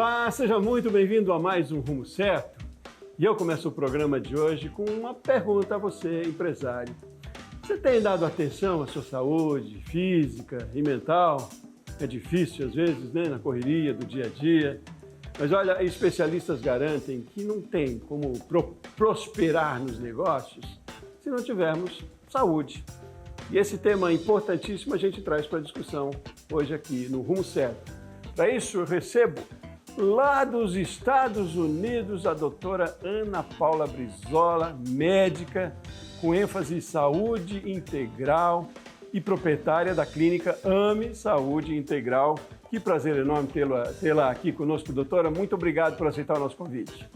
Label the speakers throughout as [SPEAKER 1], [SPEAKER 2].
[SPEAKER 1] Olá, seja muito bem-vindo a mais um Rumo Certo. E eu começo o programa de hoje com uma pergunta a você, empresário. Você tem dado atenção à sua saúde física e mental? É difícil às vezes, né, na correria do dia a dia. Mas olha, especialistas garantem que não tem como prosperar nos negócios se não tivermos saúde. E esse tema importantíssimo a gente traz para a discussão hoje aqui no Rumo Certo. Para isso eu recebo lá dos Estados Unidos a doutora Ana Paula Brizola, médica com ênfase em saúde integral e proprietária da clínica AME Saúde Integral. Que prazer enorme tê-la aqui conosco, doutora. Muito obrigado por aceitar o nosso convite.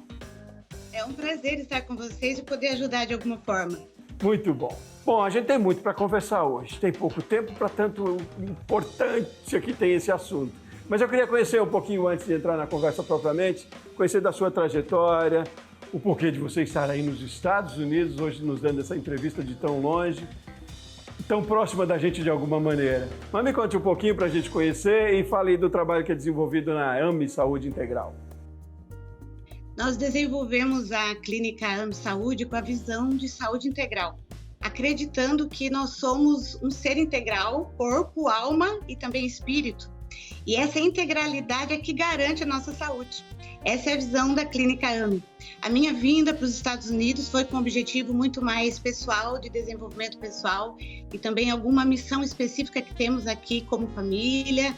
[SPEAKER 2] É um prazer estar com vocês e poder ajudar de alguma forma.
[SPEAKER 1] Muito bom. Bom, a gente tem muito para conversar hoje. Tem pouco tempo para tanto importância que tem esse assunto. Mas eu queria conhecer um pouquinho antes de entrar na conversa propriamente, conhecer da sua trajetória, o porquê de você estar aí nos Estados Unidos, hoje nos dando essa entrevista de tão longe, tão próxima da gente de alguma maneira. Mas me conte um pouquinho para a gente conhecer e fale aí do trabalho que é desenvolvido na AME Saúde Integral.
[SPEAKER 2] Nós desenvolvemos a clínica AME Saúde com a visão de saúde integral, acreditando que nós somos um ser integral, corpo, alma e também espírito. E essa integralidade é que garante a nossa saúde. Essa é a visão da clínica AME. A minha vinda para os Estados Unidos foi com um objetivo muito mais pessoal, de desenvolvimento pessoal, e também alguma missão específica que temos aqui como família,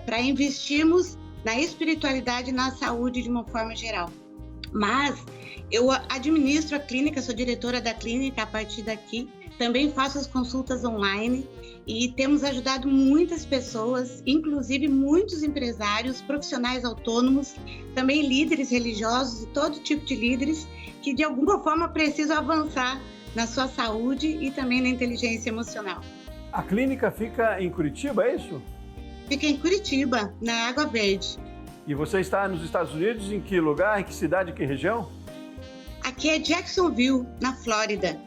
[SPEAKER 2] para investirmos na espiritualidade e na saúde de uma forma geral. Mas eu administro a clínica, sou diretora da clínica a partir daqui, também faço as consultas online e temos ajudado muitas pessoas, inclusive muitos empresários, profissionais autônomos, também líderes religiosos e todo tipo de líderes que de alguma forma precisam avançar na sua saúde e também na inteligência emocional.
[SPEAKER 1] A clínica fica em Curitiba, é isso?
[SPEAKER 2] Fica em Curitiba, na Água Verde.
[SPEAKER 1] E você está nos Estados Unidos, em que lugar, em que cidade, em que região?
[SPEAKER 2] Aqui é Jacksonville, na Flórida.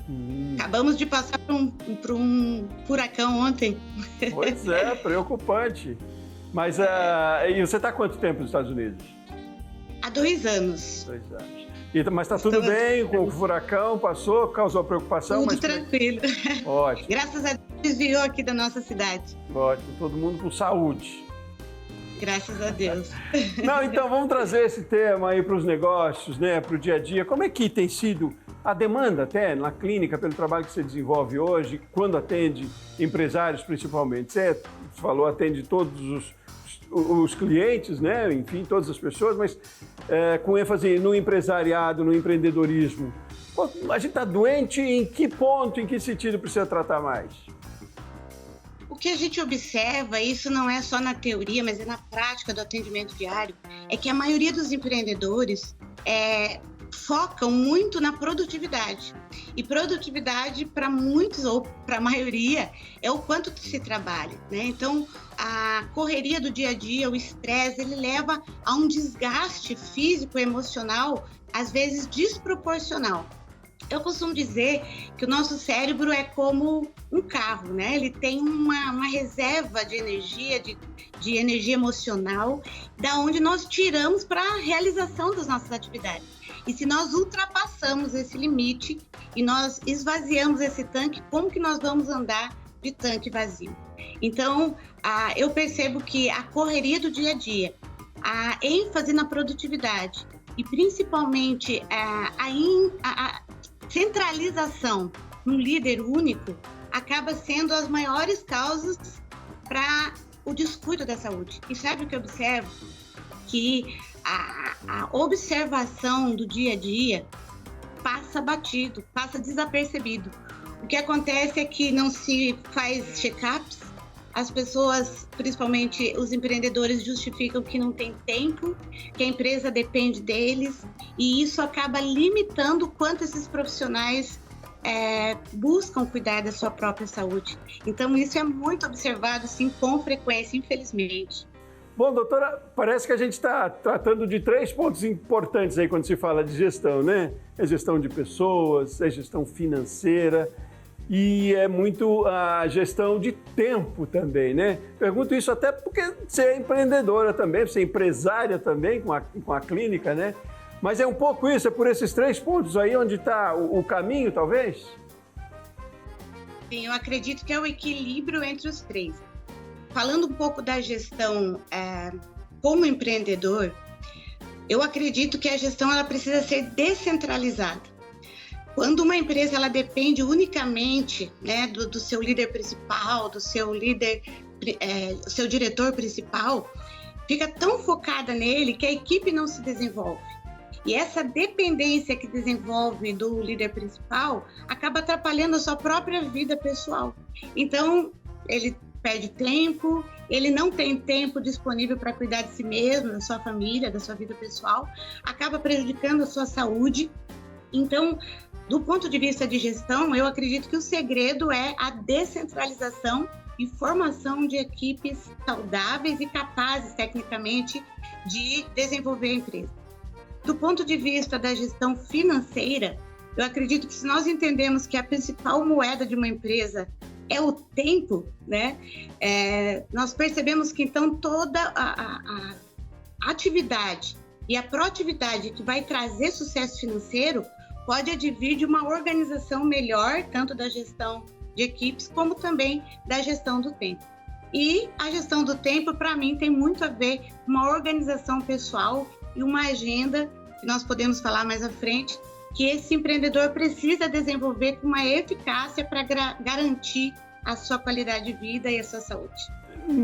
[SPEAKER 2] Acabamos de passar por um furacão ontem.
[SPEAKER 1] Pois é, preocupante. Mas e você está há quanto tempo nos Estados Unidos?
[SPEAKER 2] Há 2 anos.
[SPEAKER 1] 2 anos. Mas está tudo bem com o furacão? Passou? Causou preocupação?
[SPEAKER 2] Tudo tranquilo.
[SPEAKER 1] Ótimo.
[SPEAKER 2] Graças a Deus desviou aqui da nossa cidade.
[SPEAKER 1] Ótimo, todo mundo com saúde.
[SPEAKER 2] Graças a Deus.
[SPEAKER 1] Não, então vamos trazer esse tema aí para os negócios, né, para o dia a dia. Como é que tem sido a demanda até na clínica pelo trabalho que você desenvolve hoje, quando atende empresários principalmente? Você falou, atende todos os clientes, né, enfim, todas as pessoas, mas com ênfase no empresariado, no empreendedorismo. Pô, a gente está doente em que ponto, em que sentido precisa tratar mais?
[SPEAKER 2] O que a gente observa, isso não é só na teoria, mas é na prática do atendimento diário, é que a maioria dos empreendedores focam muito na produtividade. E produtividade, para muitos ou para a maioria, é o quanto se trabalha, né? Então, a correria do dia a dia, o estresse, ele leva a um desgaste físico e emocional, às vezes desproporcional. Eu costumo dizer que o nosso cérebro é como um carro, né? Ele tem uma reserva de energia, de energia emocional, da onde nós tiramos para a realização das nossas atividades. E se nós ultrapassamos esse limite e nós esvaziamos esse tanque, como que nós vamos andar de tanque vazio? Então, eu percebo que a correria do dia a dia, a ênfase na produtividade e principalmente a centralização num líder único acaba sendo as maiores causas para o descuido da saúde. E sabe o que eu observo? Que a observação do dia a dia passa batido, passa desapercebido. O que acontece é que não se faz check-ups, as pessoas, principalmente os empreendedores, justificam que não tem tempo, que a empresa depende deles, e isso acaba limitando o quanto esses profissionais buscam cuidar da sua própria saúde. Então, isso é muito observado, sim, com frequência, infelizmente.
[SPEAKER 1] Bom, doutora, parece que a gente está tratando de 3 pontos importantes aí quando se fala de gestão, né? É gestão de pessoas, é gestão financeira. e é muito a gestão de tempo também, né? Pergunto isso até porque você é empreendedora também, você é empresária também com a clínica, né? Mas é um pouco isso, é por esses 3 pontos aí onde está o caminho, talvez?
[SPEAKER 2] Sim, eu acredito que é o equilíbrio entre os 3. Falando um pouco da gestão como empreendedor, eu acredito que a gestão ela precisa ser descentralizada. Quando uma empresa ela depende unicamente, né, do seu líder principal, do seu líder, seu diretor principal, fica tão focada nele que a equipe não se desenvolve. E essa dependência que desenvolve do líder principal acaba atrapalhando a sua própria vida pessoal. Então, ele perde tempo, ele não tem tempo disponível para cuidar de si mesmo, da sua família, da sua vida pessoal, acaba prejudicando a sua saúde. Então, do ponto de vista de gestão, eu acredito que o segredo é a descentralização e formação de equipes saudáveis e capazes, tecnicamente, de desenvolver a empresa. Do ponto de vista da gestão financeira, eu acredito que se nós entendemos que a principal moeda de uma empresa é o tempo, né? Nós percebemos que, então, toda a atividade e a proatividade que vai trazer sucesso financeiro pode advir de uma organização melhor, tanto da gestão de equipes, como também da gestão do tempo. E a gestão do tempo, para mim, tem muito a ver com uma organização pessoal e uma agenda, que nós podemos falar mais à frente, que esse empreendedor precisa desenvolver com uma eficácia para garantir a sua qualidade de vida e a sua saúde.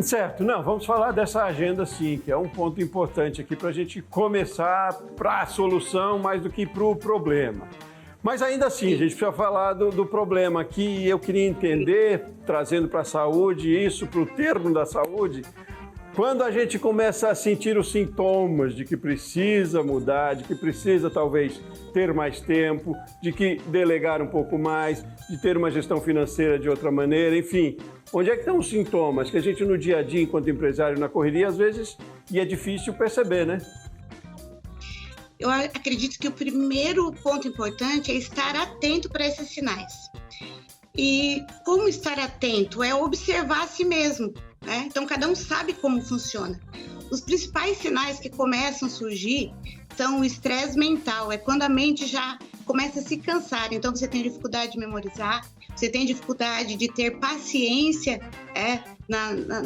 [SPEAKER 1] Certo, não, vamos falar dessa agenda sim, que é um ponto importante aqui para a gente começar para a solução mais do que para o problema. Mas ainda assim, a gente precisa falar do problema aqui. Eu queria entender, trazendo para a saúde, isso para o termo da saúde, quando a gente começa a sentir os sintomas de que precisa mudar, de que precisa talvez ter mais tempo, de que delegar um pouco mais, de ter uma gestão financeira de outra maneira, enfim. Onde é que estão os sintomas que a gente no dia a dia, enquanto empresário na correria, às vezes, e é difícil perceber, né?
[SPEAKER 2] Eu acredito que o primeiro ponto importante é estar atento para esses sinais. E como estar atento? É observar a si mesmo, né? Então, cada um sabe como funciona. Os principais sinais que começam a surgir são o estresse mental, é quando a mente já começa a se cansar. Então, você tem dificuldade de memorizar, você tem dificuldade de ter paciência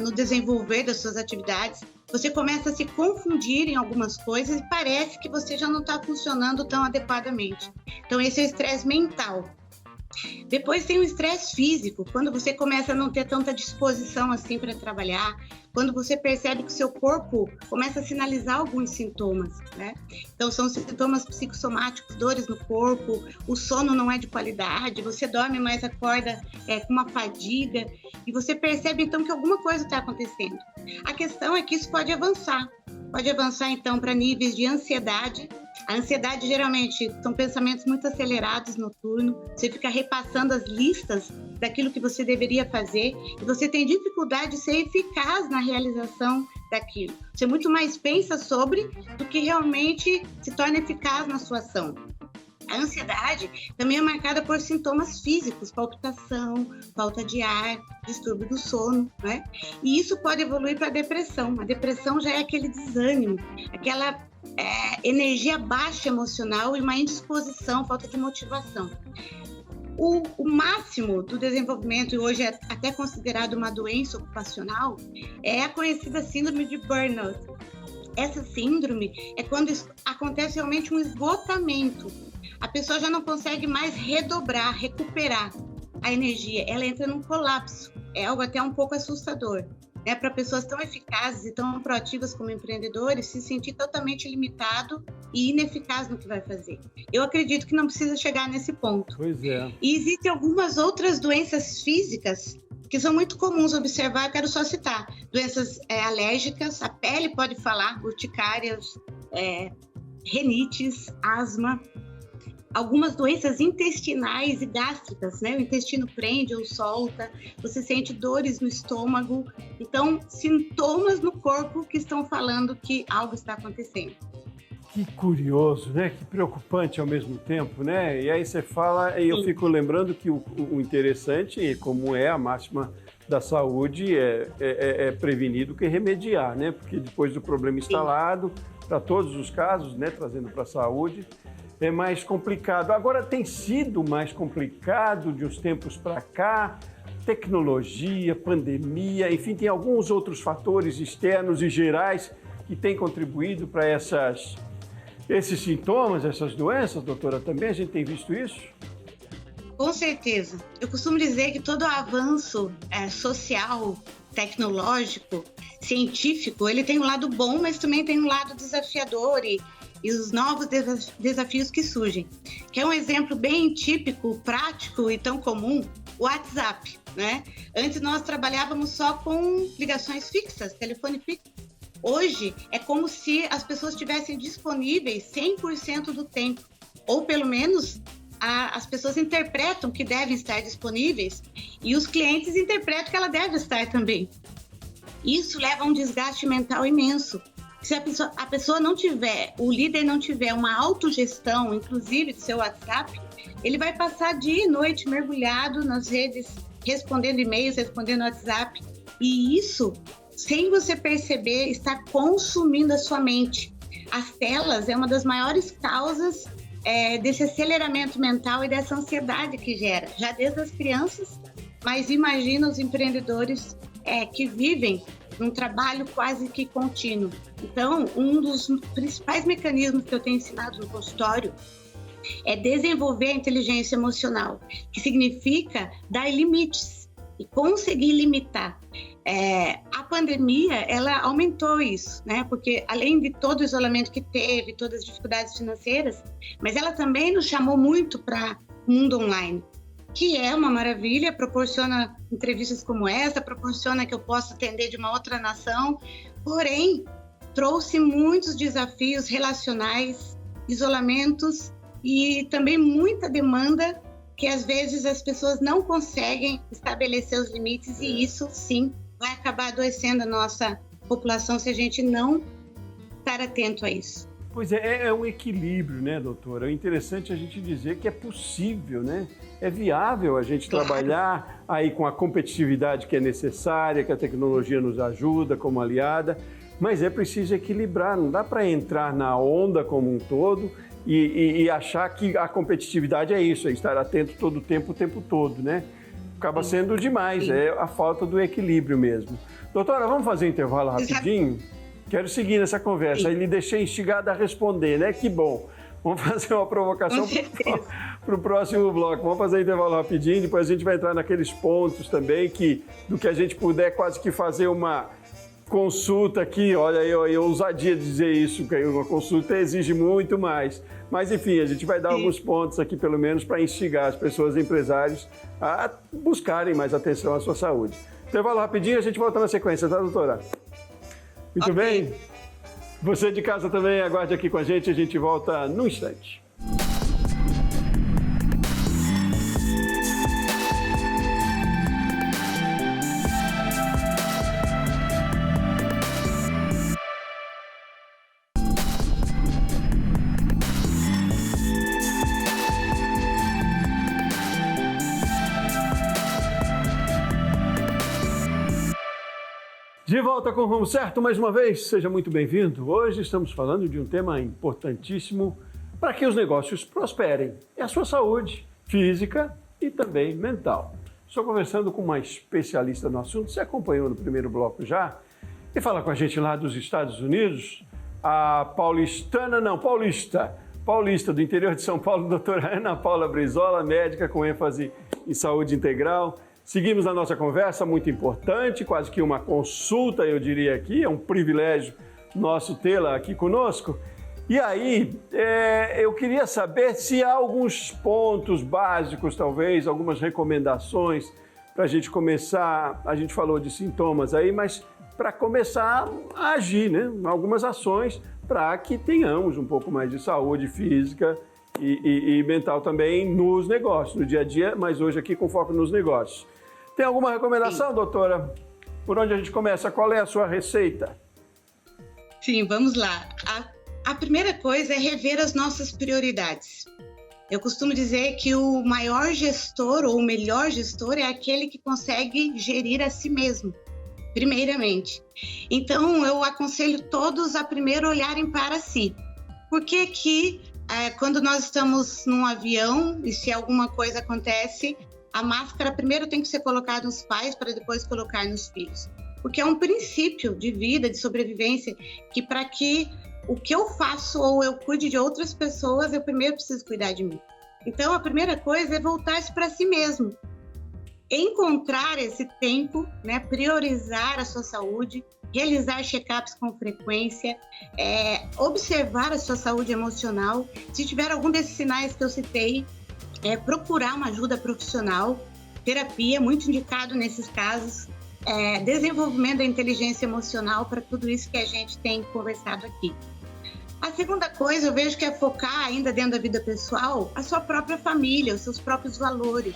[SPEAKER 2] no desenvolver das suas atividades, você começa a se confundir em algumas coisas e parece que você já não está funcionando tão adequadamente. Então, esse é o estresse mental. Depois tem o estresse físico, quando você começa a não ter tanta disposição assim para trabalhar, quando você percebe que o seu corpo começa a sinalizar alguns sintomas, né? Então, são sintomas psicossomáticos, dores no corpo, o sono não é de qualidade, você dorme, mas acorda com uma fadiga, e você percebe, então, que alguma coisa está acontecendo. A questão é que isso pode avançar, então, para níveis de ansiedade. A ansiedade, geralmente, são pensamentos muito acelerados noturno, você fica repassando as listas daquilo que você deveria fazer e você tem dificuldade de ser eficaz na realização daquilo. Você muito mais pensa sobre do que realmente se torna eficaz na sua ação. A ansiedade também é marcada por sintomas físicos, palpitação, falta de ar, distúrbio do sono, né? E isso pode evoluir para a depressão. A depressão já é aquele desânimo, aquela energia baixa emocional e uma indisposição, falta de motivação. O máximo do desenvolvimento, e hoje é até considerado uma doença ocupacional, é a conhecida síndrome de burnout. Essa síndrome é quando acontece realmente um esgotamento. A pessoa já não consegue mais recuperar a energia, ela entra num colapso. É algo até um pouco assustador, né? Para pessoas tão eficazes e tão proativas como empreendedores se sentir totalmente limitado e ineficaz no que vai fazer. Eu acredito que não precisa chegar nesse ponto.
[SPEAKER 1] Pois é.
[SPEAKER 2] E existem algumas outras doenças físicas que são muito comuns observar, eu quero só citar. Doenças alérgicas, a pele pode falar, urticárias, rinites, asma. Algumas doenças intestinais e gástricas, né? O intestino prende ou solta, você sente dores no estômago. Então, sintomas no corpo que estão falando que algo está acontecendo.
[SPEAKER 1] Que curioso, né? Que preocupante ao mesmo tempo, né? E aí você fala, e eu fico lembrando que o interessante, como é a máxima da saúde, é prevenir do que remediar, né? Porque depois do problema instalado, para todos os casos, né? Trazendo para a saúde, é mais complicado. Agora, tem sido mais complicado de uns tempos para cá, tecnologia, pandemia, enfim, tem alguns outros fatores externos e gerais que têm contribuído para esses sintomas, essas doenças, doutora, também a gente tem visto isso?
[SPEAKER 2] Com certeza. Eu costumo dizer que todo avanço social, tecnológico, científico, ele tem um lado bom, mas também tem um lado desafiador e os novos desafios que surgem. Que é um exemplo bem típico, prático e tão comum, o WhatsApp, né? Antes nós trabalhávamos só com ligações fixas, telefone fixo. Hoje é como se as pessoas estivessem disponíveis 100% do tempo, ou pelo menos as pessoas interpretam que devem estar disponíveis e os clientes interpretam que ela deve estar também. Isso leva a um desgaste mental imenso. Se a pessoa não tiver, o líder não tiver uma autogestão, inclusive do seu WhatsApp, ele vai passar dia e noite mergulhado nas redes, respondendo e-mails, respondendo WhatsApp, e isso, sem você perceber, está consumindo a sua mente. As telas é uma das maiores causas desse aceleramento mental e dessa ansiedade que gera, já desde as crianças, mas imagina os empreendedores que vivem num trabalho quase que contínuo. Então, um dos principais mecanismos que eu tenho ensinado no consultório é desenvolver a inteligência emocional, que significa dar limites e conseguir limitar. A pandemia, ela aumentou isso, né? Porque além de todo o isolamento que teve, todas as dificuldades financeiras, mas ela também nos chamou muito para o mundo online, que é uma maravilha, proporciona entrevistas como essa, proporciona que eu possa atender de uma outra nação, porém, trouxe muitos desafios relacionais, isolamentos e também muita demanda que às vezes as pessoas não conseguem estabelecer os limites e isso, sim, vai acabar adoecendo a nossa população se a gente não estar atento a isso.
[SPEAKER 1] Pois é um equilíbrio, né, doutora? É interessante a gente dizer que é possível, né? É viável a gente trabalhar aí com a competitividade que é necessária, que a tecnologia nos ajuda como aliada, mas é preciso equilibrar, não dá para entrar na onda como um todo e achar que a competitividade é isso, é estar atento todo o tempo todo, né? Acaba sendo demais, é a falta do equilíbrio mesmo. Doutora, vamos fazer um intervalo rapidinho? Quero seguir nessa conversa. Aí lhe deixei instigada a responder, né? Que bom. Vamos fazer uma provocação para o próximo bloco. Vamos fazer um intervalo rapidinho, depois a gente vai entrar naqueles pontos também do que a gente puder quase que fazer uma consulta aqui. Olha, eu ousadia dizer isso, que uma consulta exige muito mais. Mas, enfim, a gente vai dar alguns pontos aqui, pelo menos, para instigar as pessoas, empresários, a buscarem mais atenção à sua saúde. Intervalo rapidinho, a gente volta na sequência, tá, doutora? Muito bem. Você de casa também, aguarde aqui com a gente volta num instante. De volta com o Rumo Certo, mais uma vez, seja muito bem-vindo. Hoje estamos falando de um tema importantíssimo para que os negócios prosperem. É a sua saúde física e também mental. Estou conversando com uma especialista no assunto, você acompanhou no primeiro bloco já, e fala com a gente lá dos Estados Unidos, a paulista do interior de São Paulo, doutora Ana Paula Brizola, médica com ênfase em saúde integral. Seguimos na nossa conversa, muito importante, quase que uma consulta, eu diria aqui, é um privilégio nosso tê-la aqui conosco. E aí, eu queria saber se há alguns pontos básicos, talvez, algumas recomendações para a gente começar, a gente falou de sintomas aí, mas para começar a agir, né? Algumas ações para que tenhamos um pouco mais de saúde física e mental também nos negócios, no dia a dia, mas hoje aqui com foco nos negócios. Tem alguma recomendação, doutora? Por onde a gente começa? Qual é a sua receita?
[SPEAKER 2] Sim, vamos lá. A primeira coisa é rever as nossas prioridades. Eu costumo dizer que o maior gestor ou o melhor gestor é aquele que consegue gerir a si mesmo, primeiramente. Então, eu aconselho todos a primeiro olharem para si. Porque que quando nós estamos num avião e se alguma coisa acontece, a máscara primeiro tem que ser colocada nos pais para depois colocar nos filhos. Porque é um princípio de vida, de sobrevivência, que para que o que eu faço ou eu cuide de outras pessoas, eu primeiro preciso cuidar de mim. Então, a primeira coisa é voltar-se para si mesmo. Encontrar esse tempo, né, priorizar a sua saúde, realizar check-ups com frequência, observar a sua saúde emocional. Se tiver algum desses sinais que eu citei, procurar uma ajuda profissional, terapia, muito indicado nesses casos, desenvolvimento da inteligência emocional para tudo isso que a gente tem conversado aqui. A segunda coisa, eu vejo que é focar ainda dentro da vida pessoal, a sua própria família, os seus próprios valores.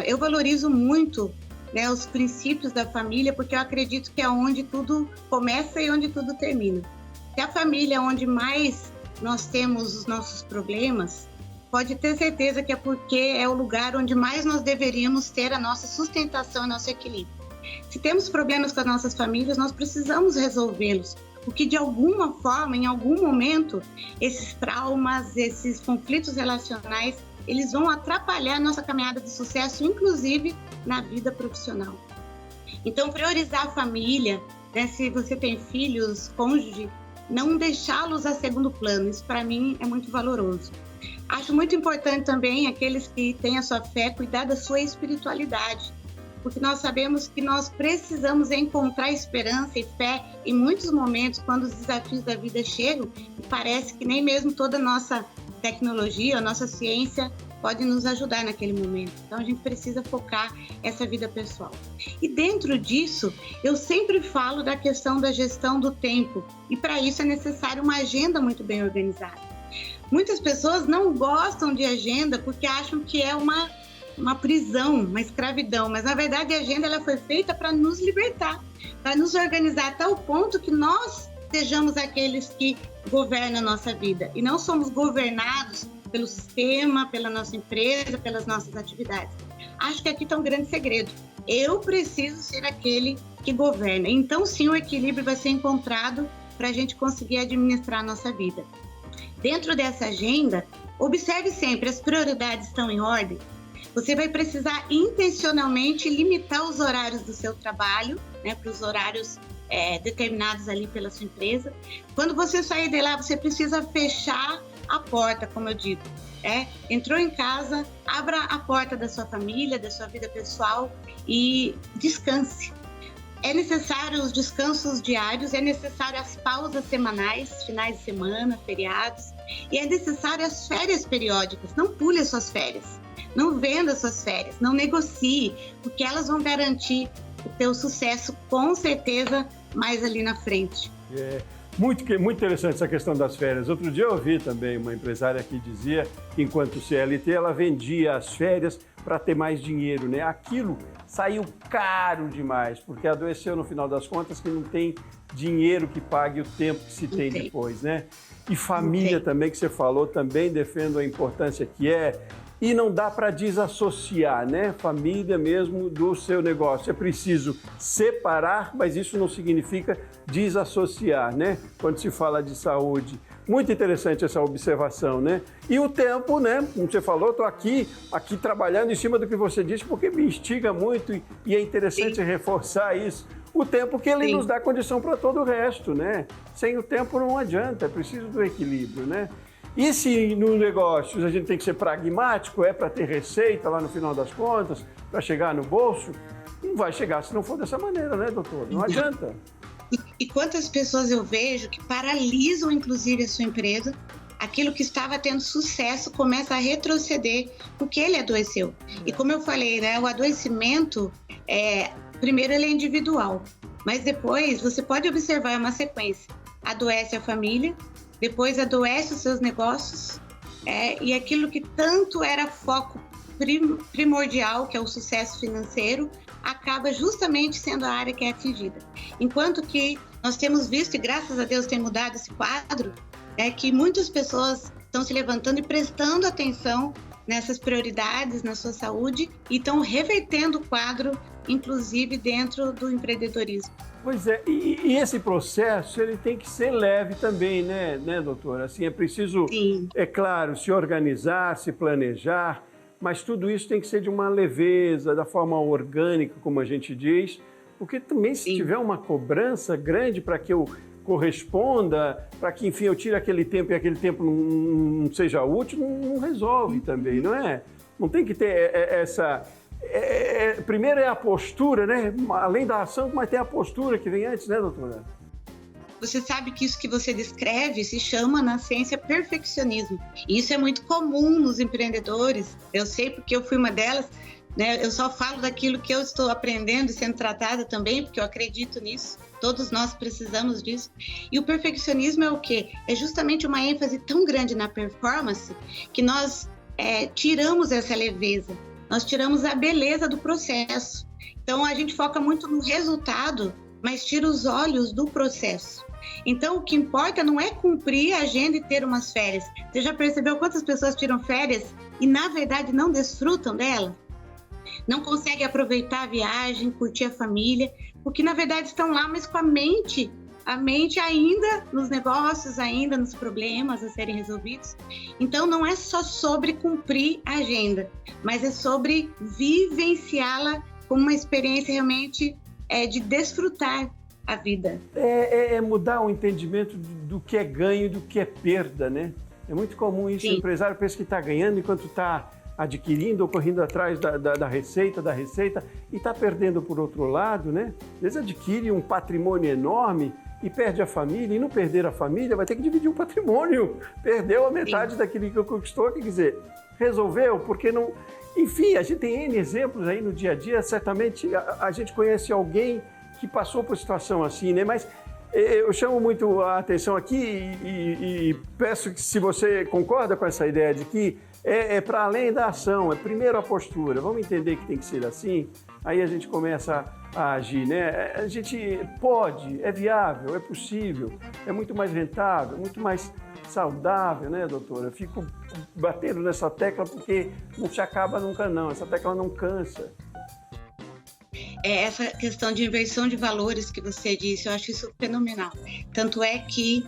[SPEAKER 2] Eu valorizo muito, né, os princípios da família, porque eu acredito que é onde tudo começa e onde tudo termina. Se a família é onde mais nós temos os nossos problemas, pode ter certeza que é porque é o lugar onde mais nós deveríamos ter a nossa sustentação e nosso equilíbrio. Se temos problemas com as nossas famílias, nós precisamos resolvê-los, porque de alguma forma, em algum momento, esses traumas, esses conflitos relacionais, eles vão atrapalhar a nossa caminhada de sucesso, inclusive na vida profissional. Então, priorizar a família, né, se você tem filhos, cônjuge, não deixá-los a segundo plano, isso para mim é muito valoroso. Acho muito importante também aqueles que têm a sua fé, cuidar da sua espiritualidade, porque nós sabemos que nós precisamos encontrar esperança e fé em muitos momentos, quando os desafios da vida chegam, e parece que nem mesmo toda a nossa tecnologia, a nossa ciência pode nos ajudar naquele momento. Então, a gente precisa focar essa vida pessoal. E dentro disso, eu sempre falo da questão da gestão do tempo, e para isso é necessário uma agenda muito bem organizada. Muitas pessoas não gostam de agenda porque acham que é uma prisão, uma escravidão, mas na verdade a agenda ela foi feita para nos libertar, para nos organizar a tal ponto que nós sejamos aqueles que governam a nossa vida e não somos governados pelo sistema, pela nossa empresa, pelas nossas atividades. Acho que aqui está um grande segredo. Eu preciso ser aquele que governa. Então sim, o equilíbrio vai ser encontrado para a gente conseguir administrar a nossa vida. Dentro dessa agenda, observe sempre, as prioridades estão em ordem? Você vai precisar intencionalmente limitar os horários do seu trabalho, né, para os horários determinados ali pela sua empresa. Quando você sair de lá, você precisa fechar a porta, como eu digo. Entrou em casa, abra a porta da sua família, da sua vida pessoal e descanse. É necessário os descansos diários, é necessário as pausas semanais, finais de semana, feriados, e é necessário as férias periódicas. Não pule as suas férias. Não venda suas férias, não negocie, porque elas vão garantir o teu sucesso com certeza mais ali na frente.
[SPEAKER 1] Muito interessante essa questão das férias. Outro dia eu ouvi também uma empresária que dizia que enquanto CLT ela vendia as férias para ter mais dinheiro, né? Aquilo saiu caro demais, porque adoeceu no final das contas que não tem dinheiro que pague o tempo que se tem depois, né? E família também, que você falou, também defendo a importância que é. E não dá para desassociar, né? Família mesmo do seu negócio. É preciso separar, mas isso não significa desassociar, né? Quando se fala de saúde. Muito interessante essa observação, né? E o tempo, né? Como você falou, estou aqui trabalhando em cima do que você disse, porque me instiga muito e é interessante reforçar isso. O tempo que ele nos dá condição para todo o resto, né? Sem o tempo não adianta, é preciso do equilíbrio, né? E se no negócio a gente tem que ser pragmático, para ter receita lá no final das contas, para chegar no bolso, não vai chegar se não for dessa maneira, né, doutor? Não adianta.
[SPEAKER 2] E quantas pessoas eu vejo que paralisam, inclusive, a sua empresa, aquilo que estava tendo sucesso começa a retroceder porque ele adoeceu. E como eu falei, né, o adoecimento, primeiro ele é individual, mas depois você pode observar uma sequência. Adoece a família, depois adoece os seus negócios, e aquilo que tanto era foco primordial, que é o sucesso financeiro, acaba justamente sendo a área que é atingida. Enquanto que nós temos visto, e graças a Deus tem mudado esse quadro, é que muitas pessoas estão se levantando e prestando atenção nessas prioridades na sua saúde e estão revertendo o quadro, inclusive dentro do empreendedorismo.
[SPEAKER 1] Pois é, e esse processo ele tem que ser leve também, né, doutora? Assim, é preciso,
[SPEAKER 2] Sim.
[SPEAKER 1] É claro, se organizar, se planejar, mas tudo isso tem que ser de uma leveza, da forma orgânica, como a gente diz, porque também se tiver uma cobrança grande para que eu corresponda, para que, enfim, eu tire aquele tempo e aquele tempo não seja útil, não resolve também, não é? Não tem que ter essa... primeiro é a postura, né? Além da ação, mas tem a postura que vem antes, né, doutora?
[SPEAKER 2] Você sabe que isso que você descreve se chama na ciência perfeccionismo. E isso é muito comum nos empreendedores. Eu sei porque eu fui uma delas, né? Eu só falo daquilo que eu estou aprendendo e sendo tratada também, porque eu acredito nisso. Todos nós precisamos disso. E o perfeccionismo é o quê? É justamente uma ênfase tão grande na performance que nós tiramos essa leveza. Nós tiramos a beleza do processo. Então, a gente foca muito no resultado, mas tira os olhos do processo. Então, o que importa não é cumprir a agenda e ter umas férias. Você já percebeu quantas pessoas tiram férias e, na verdade, não desfrutam dela? Não conseguem aproveitar a viagem, curtir a família, porque, na verdade, estão lá, mas com a mente ainda nos negócios, ainda nos problemas a serem resolvidos. Então, não é só sobre cumprir a agenda, mas é sobre vivenciá-la como uma experiência realmente de desfrutar a vida.
[SPEAKER 1] É mudar o entendimento do que é ganho e do que é perda, né? É muito comum isso.
[SPEAKER 2] Sim.
[SPEAKER 1] O empresário pensa que está ganhando enquanto está adquirindo ou correndo atrás da receita e está perdendo por outro lado, né? Às vezes adquire um patrimônio enorme e perde a família, e não perder a família vai ter que dividir o patrimônio. Perdeu a metade daquilo que conquistou, quer dizer, resolveu, porque não... Enfim, a gente tem N exemplos aí no dia a dia, certamente a gente conhece alguém que passou por situação assim, né? Mas eu chamo muito a atenção aqui e peço que, se você concorda com essa ideia de que é para além da ação, é primeiro a postura. Vamos entender que tem que ser assim, aí a gente começa a agir, né? A gente pode, é viável, é possível, é muito mais rentável, muito mais saudável, né, doutora? Eu fico batendo nessa tecla porque não se acaba nunca não, essa tecla não cansa.
[SPEAKER 2] Essa questão de inversão de valores que você disse, eu acho isso fenomenal. Tanto é que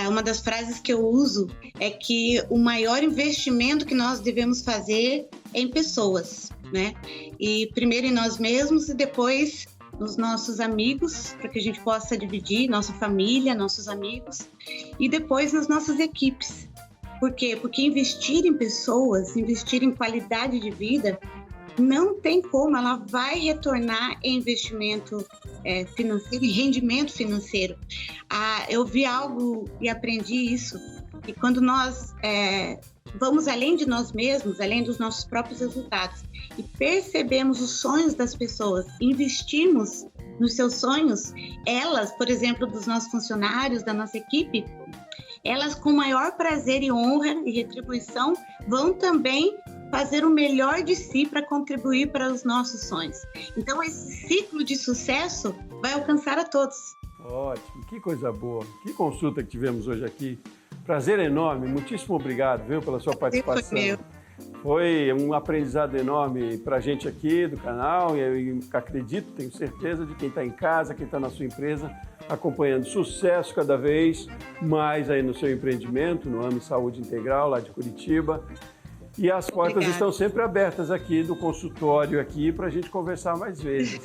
[SPEAKER 2] uma das frases que eu uso é que o maior investimento que nós devemos fazer é em pessoas, né? E primeiro em nós mesmos e depois nos nossos amigos, para que a gente possa dividir, nossa família, nossos amigos, e depois nas nossas equipes. Por quê? Porque investir em pessoas, investir em qualidade de vida, não tem como, ela vai retornar em investimento financeiro e rendimento financeiro. Eu vi algo e aprendi isso, que quando nós vamos além de nós mesmos, além dos nossos próprios resultados, e percebemos os sonhos das pessoas, investimos nos seus sonhos, elas, por exemplo, dos nossos funcionários, da nossa equipe, elas com maior prazer e honra e retribuição vão também fazer o melhor de si para contribuir para os nossos sonhos. Então, esse ciclo de sucesso vai alcançar a todos.
[SPEAKER 1] Ótimo, que coisa boa. Que consulta que tivemos hoje aqui. Prazer enorme, muitíssimo obrigado, viu, pela sua participação. Foi um aprendizado enorme para a gente aqui do canal e eu acredito, tenho certeza de quem está em casa, quem está na sua empresa, acompanhando sucesso cada vez mais aí no seu empreendimento, no AME Saúde Integral, lá de Curitiba. E as portas estão sempre abertas aqui do consultório aqui para a gente conversar mais vezes.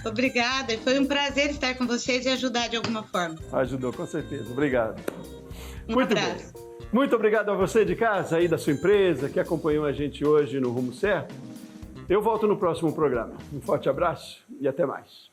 [SPEAKER 2] Obrigada, foi um prazer estar com vocês e ajudar de alguma forma.
[SPEAKER 1] Ajudou, com certeza. Obrigado.
[SPEAKER 2] Muito abraço.
[SPEAKER 1] Bom. Muito obrigado a você de casa aí da sua empresa que acompanhou a gente hoje no Rumo Certo. Eu volto no próximo programa. Um forte abraço e até mais.